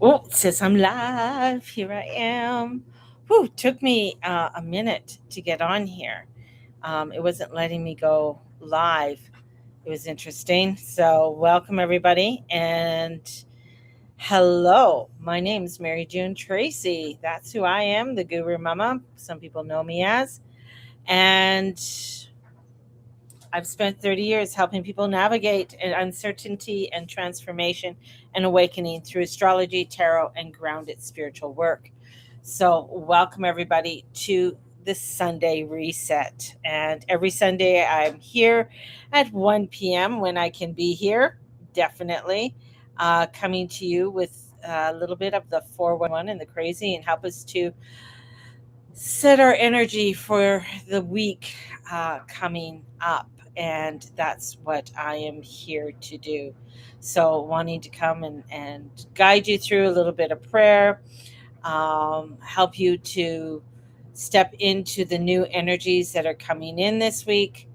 Oh, it says I'm live. Here I am. Whew, took me a minute to get on here. It wasn't letting me go live. It was interesting. So, welcome everybody. And hello, my name is Mary June Tracy. That's who I am, the Guru Mama. Some people know me as. And I've spent 30 years helping people navigate uncertainty and transformation and awakening through astrology, tarot, and grounded spiritual work. So, welcome everybody to this Sunday reset. And every Sunday, I'm here at 1 p.m. when I can be here, definitely, coming to you with a little bit of the 411 and the crazy and help us to set our energy for the week coming up. And that's what I am here to do. So, wanting to come and guide you through a little bit of prayer, help you to step into the new energies that are coming in this week,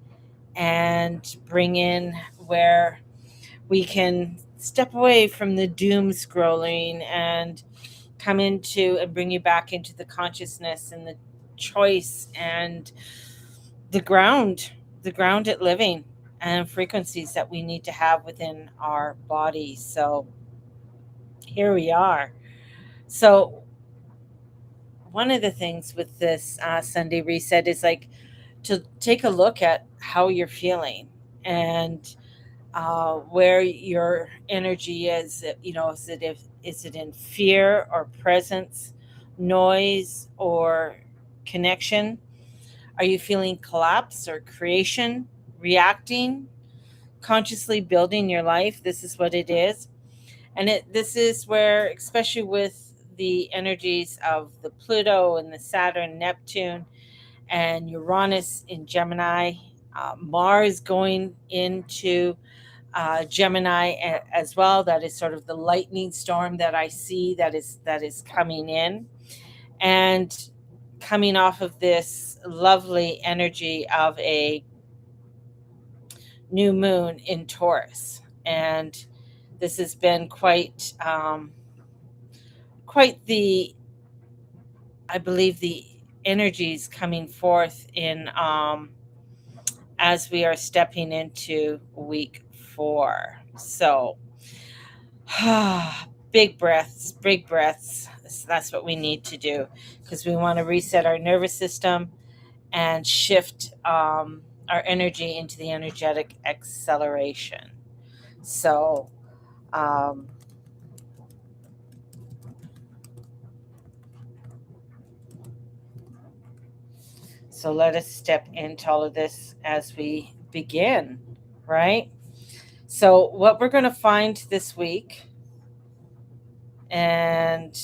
and bring in where we can step away from the doom scrolling and come into and bring you back into the consciousness and the choice and the ground, the grounded living and frequencies that we need to have within our body. So here we are. So one of the things with this Sunday reset is like to take a look at how you're feeling and where your energy is. Is it in fear or presence, noise or connection? Are you feeling collapse or creation, reacting, consciously building your life? This is what it is. And this is where, especially with the energies of the Pluto and the Saturn, Neptune, and Uranus in Gemini, Mars going into Gemini as well. That is sort of the lightning storm that I see that is coming in, and coming off of this lovely energy of a new moon in Taurus. And this has been quite the, I believe, the energies coming forth in as we are stepping into week 4. So big breaths, big breaths. That's what we need to do, because we want to reset our nervous system and shift our energy into the energetic acceleration. So, um, so let us step into all of this as we begin, right? So, what we're going to find this week, and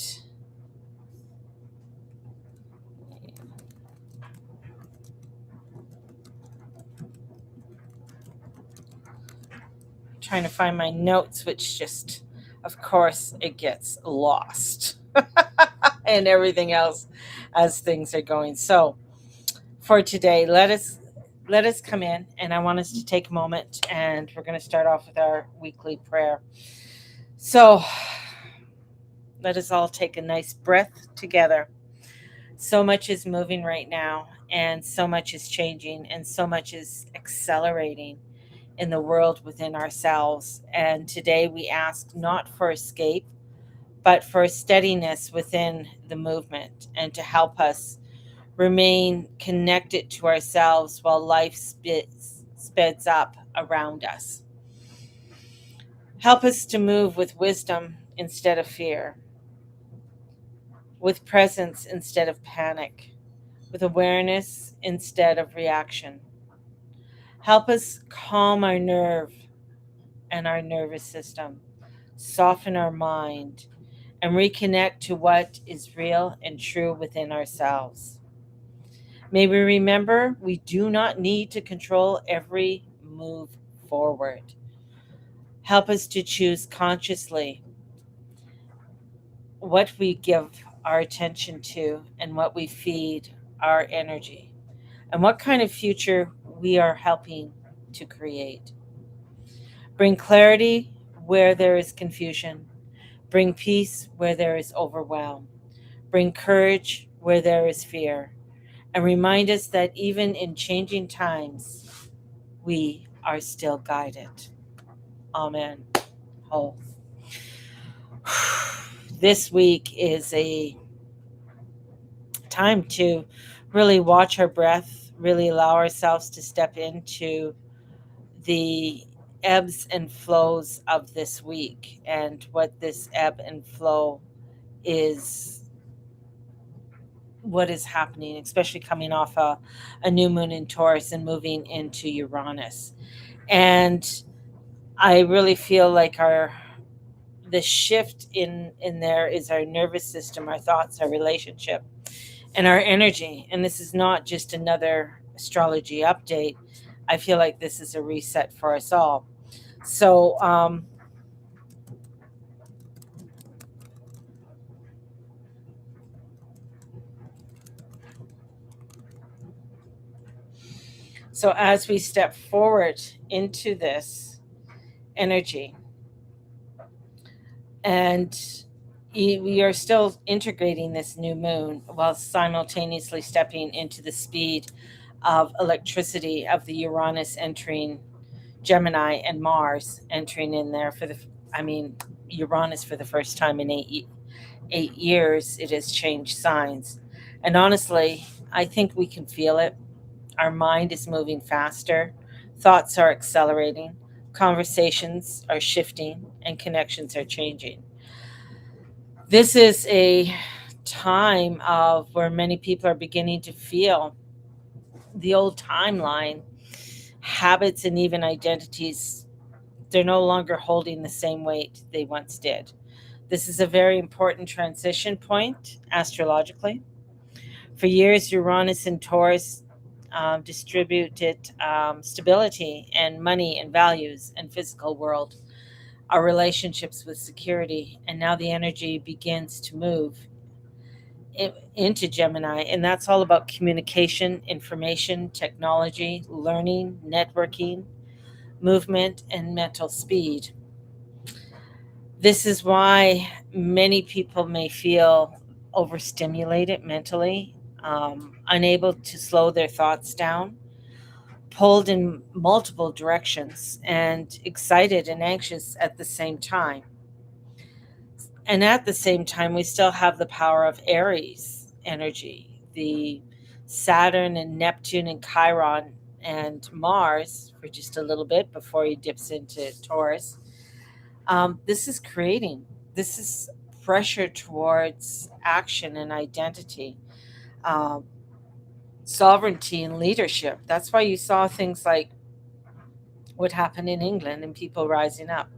trying to find my notes, which just, of course, it gets lost and everything else as things are going. So, for today, let us come in, and I want us to take a moment, and we're going to start off with our weekly prayer. So, let us all take a nice breath together. So much is moving right now, and so much is changing, and so much is accelerating in the world within ourselves. And today we ask not for escape, but for steadiness within the movement, and to help us remain connected to ourselves while life speds up around us. Help us to move with wisdom instead of fear, with presence instead of panic, with awareness instead of reaction. Help us calm our nerve and our nervous system, soften our mind, and reconnect to what is real and true within ourselves. May we remember we do not need to control every move forward. Help us to choose consciously what we give our attention to and what we feed our energy, and what kind of future we are helping to create. Bring clarity where there is confusion, bring peace where there is overwhelm, bring courage where there is fear, and remind us that even in changing times, we are still guided. Amen. Oh. This week is a time to really watch our breath, really allow ourselves to step into the ebbs and flows of this week and what this ebb and flow is, what is happening, especially coming off a new moon in Taurus and moving into Uranus. And I really feel like the shift in there is our nervous system, our thoughts, our relationship, and our energy. And this is not just another astrology update. I feel like this is a reset for us all. So, so as we step forward into this energy, and we are still integrating this new moon while simultaneously stepping into the speed of electricity of the Uranus entering Gemini and Mars entering in there I mean, Uranus for the first time in 8 years, it has changed signs. And honestly, I think we can feel it. Our mind is moving faster, thoughts are accelerating, conversations are shifting, and connections are changing. This is a time of where many people are beginning to feel the old timeline, habits, and even identities. They're no longer holding the same weight they once did. This is a very important transition point astrologically. For years, Uranus and Taurus distributed stability and money and values and physical world, our relationships with security. And now the energy begins to move into Gemini. And that's all about communication, information, technology, learning, networking, movement, and mental speed. This is why many people may feel overstimulated mentally, unable to slow their thoughts down, pulled in multiple directions, and excited and anxious at the same time. And at the same time, we still have the power of Aries energy, the Saturn and Neptune and Chiron and Mars for just a little bit before he dips into Taurus. This is creating, this is pressure towards action and identity, um, sovereignty and leadership. That's why you saw things like what happened in England and people rising up,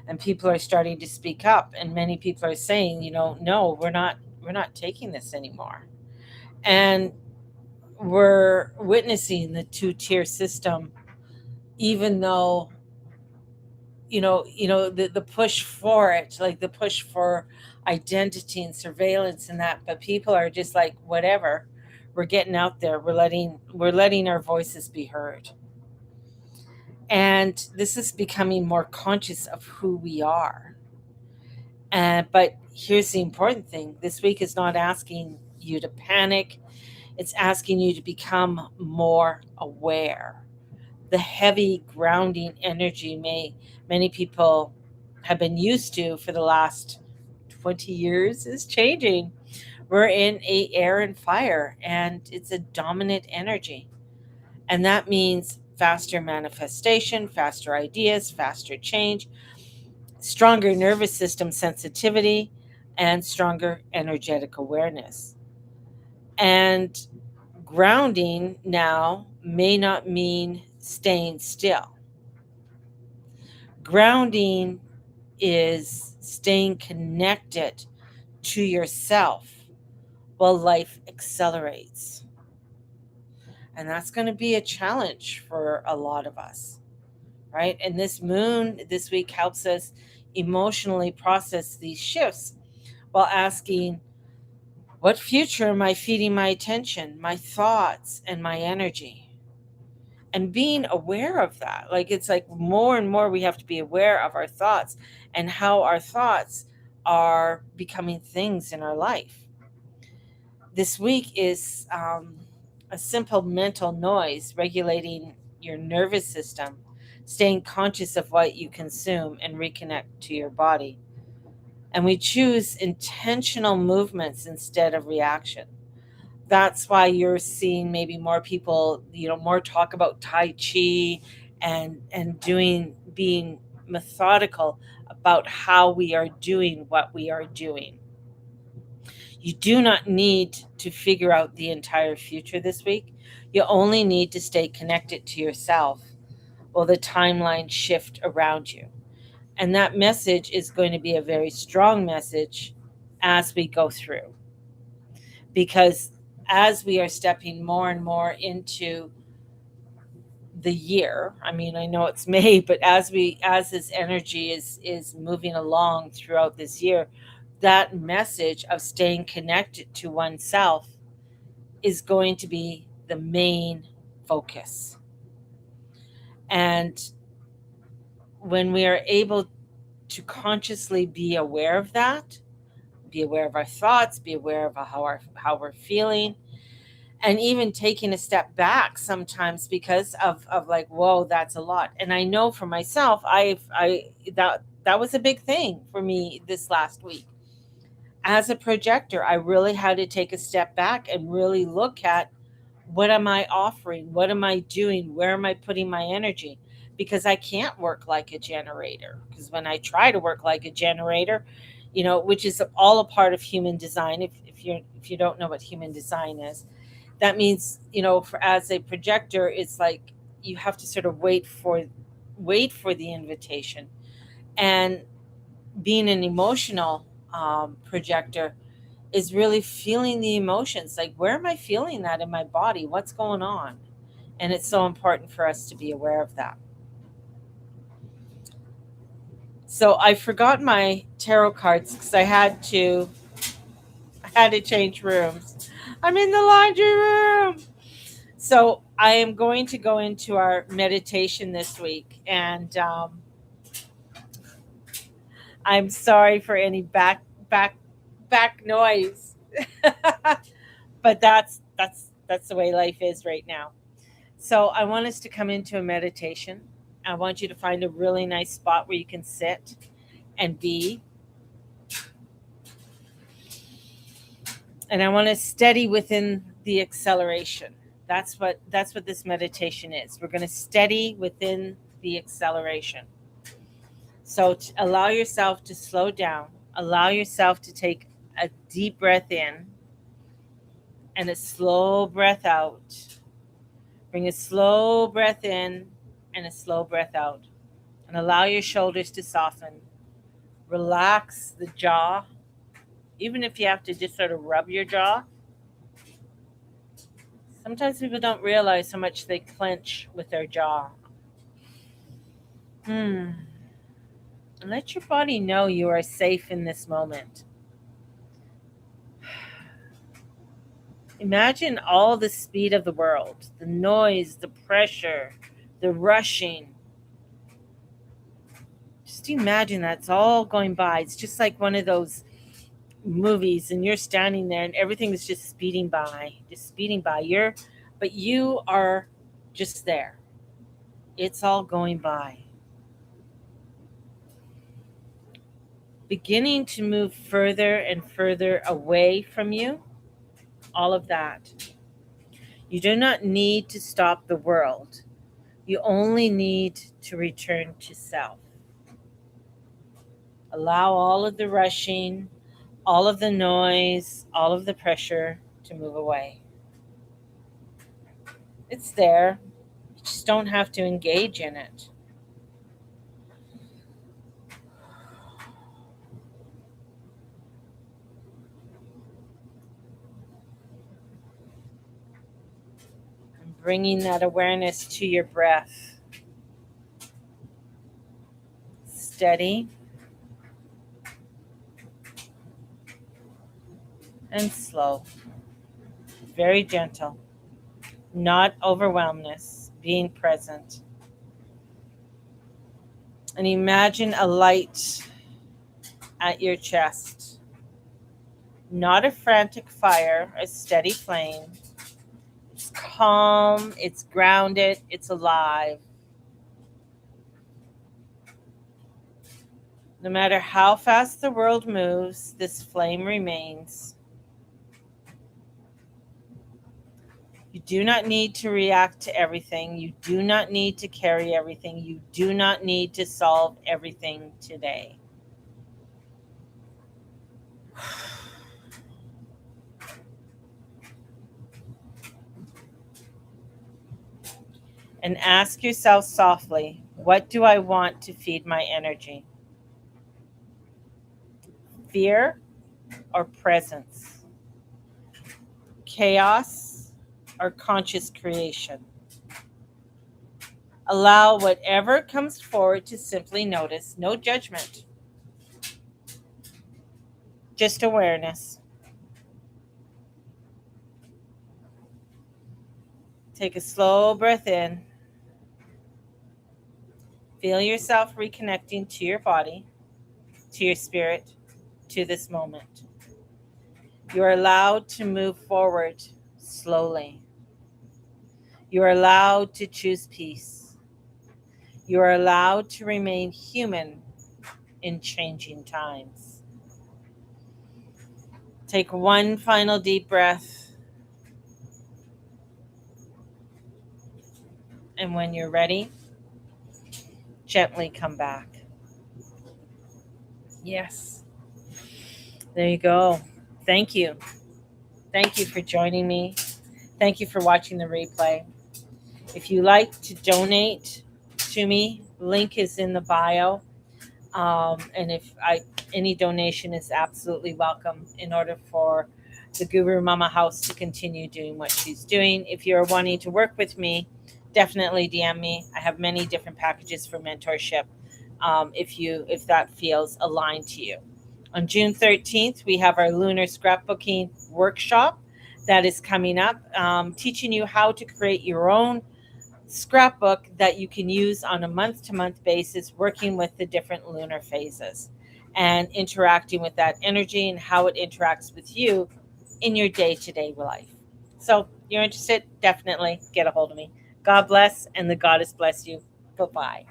and people are starting to speak up, and many people are saying, no, we're not taking this anymore. And we're witnessing the two-tier system, even though the push for it, like the push for identity and surveillance and that, but people are just like, whatever, we're getting out there, we're letting our voices be heard. And this is becoming more conscious of who we are. But here's the important thing: this week is not asking you to panic, it's asking you to become more aware. The heavy grounding energy many people have been used to for the last 20 years is changing. We're in a air and fire, and it's a dominant energy. And that means faster manifestation, faster ideas, faster change, stronger nervous system sensitivity, and stronger energetic awareness. And grounding now may not mean staying still. Grounding is staying connected to yourself while life accelerates. And that's going to be a challenge for a lot of us, right? And this moon this week helps us emotionally process these shifts while asking, what future am I feeding my attention, my thoughts, and my energy? and being aware of that. Like, it's like more and more we have to be aware of our thoughts and how our thoughts are becoming things in our life. This week is a simple mental noise regulating your nervous system, staying conscious of what you consume, and reconnect to your body. And we choose intentional movements instead of reaction. That's why you're seeing maybe more people, more talk about Tai Chi and doing, being methodical about how we are doing what we are doing. You do not need to figure out the entire future this week. You only need to stay connected to yourself while the timeline shift around you. And that message is going to be a very strong message as we go through. Because as we are stepping more and more into the year, I mean, I know it's May, but as this energy is moving along throughout this year, that message of staying connected to oneself is going to be the main focus. And when we are able to consciously be aware of that, be aware of our thoughts, be aware of how we're feeling, and even taking a step back sometimes because of like, whoa, that's a lot. And I know for myself, that was a big thing for me this last week. As a projector, I really had to take a step back and really look at, what am I offering? What am I doing? Where am I putting my energy? Because I can't work like a generator. Because when I try to work like a generator, which is all a part of human design. If you don't know what human design is, that means, as a projector, it's like you have to sort of wait for the invitation. And being an emotional projector is really feeling the emotions. Like, where am I feeling that in my body? What's going on? And it's so important for us to be aware of that. So I forgot my tarot cards because I had to change rooms. I'm in the laundry room. So I am going to go into our meditation this week, and I'm sorry for any back noise, but that's the way life is right now. So I want us to come into a meditation. I want you to find a really nice spot where you can sit and be. And I want to steady within the acceleration. That's what this meditation is. We're going to steady within the acceleration. So allow yourself to slow down. Allow yourself to take a deep breath in and a slow breath out. Bring a slow breath in and a slow breath out. And allow your shoulders to soften. Relax the jaw, even if you have to just sort of rub your jaw. Sometimes people don't realize how much they clench with their jaw. And let your body know you are safe in this moment. Imagine all the speed of the world, the noise, the pressure, the rushing. Just imagine that's all going by. It's just like one of those movies, and you're standing there and everything is just speeding by, but you are just there. It's all going by. Beginning to move further and further away from you, all of that. You do not need to stop the world. You only need to return to self. Allow all of the rushing, all of the noise, all of the pressure to move away. It's there. You just don't have to engage in it. And bringing that awareness to your breath. Steady and slow. Very gentle. Not overwhelmness, being present. And imagine a light at your chest, not a frantic fire, a steady flame. It's calm, it's grounded, it's alive. No matter how fast the world moves, this flame remains. You do not need to react to everything. You do not need to carry everything. You do not need to solve everything today. And ask yourself softly, what do I want to feed my energy? Fear or presence? Chaos or conscious creation? Allow whatever comes forward to simply notice, no judgment, just awareness. Take a slow breath in. Feel yourself reconnecting to your body, to your spirit, to this moment. You are allowed to move forward slowly. You are allowed to choose peace. You are allowed to remain human in changing times. Take one final deep breath. And when you're ready, gently come back. Yes. There you go. Thank you. Thank you for joining me. Thank you for watching the replay. If you like to donate to me, link is in the bio. And any donation is absolutely welcome in order for the Guru Mama House to continue doing what she's doing. If you're wanting to work with me, definitely DM me. I have many different packages for mentorship. If that feels aligned to you. On June 13th, we have our lunar scrapbooking workshop that is coming up, teaching you how to create your own scrapbook that you can use on a month-to-month basis, working with the different lunar phases and interacting with that energy and how it interacts with you in your day-to-day life. So you're interested, definitely get a hold of me. God bless, and the goddess bless you. Bye-bye.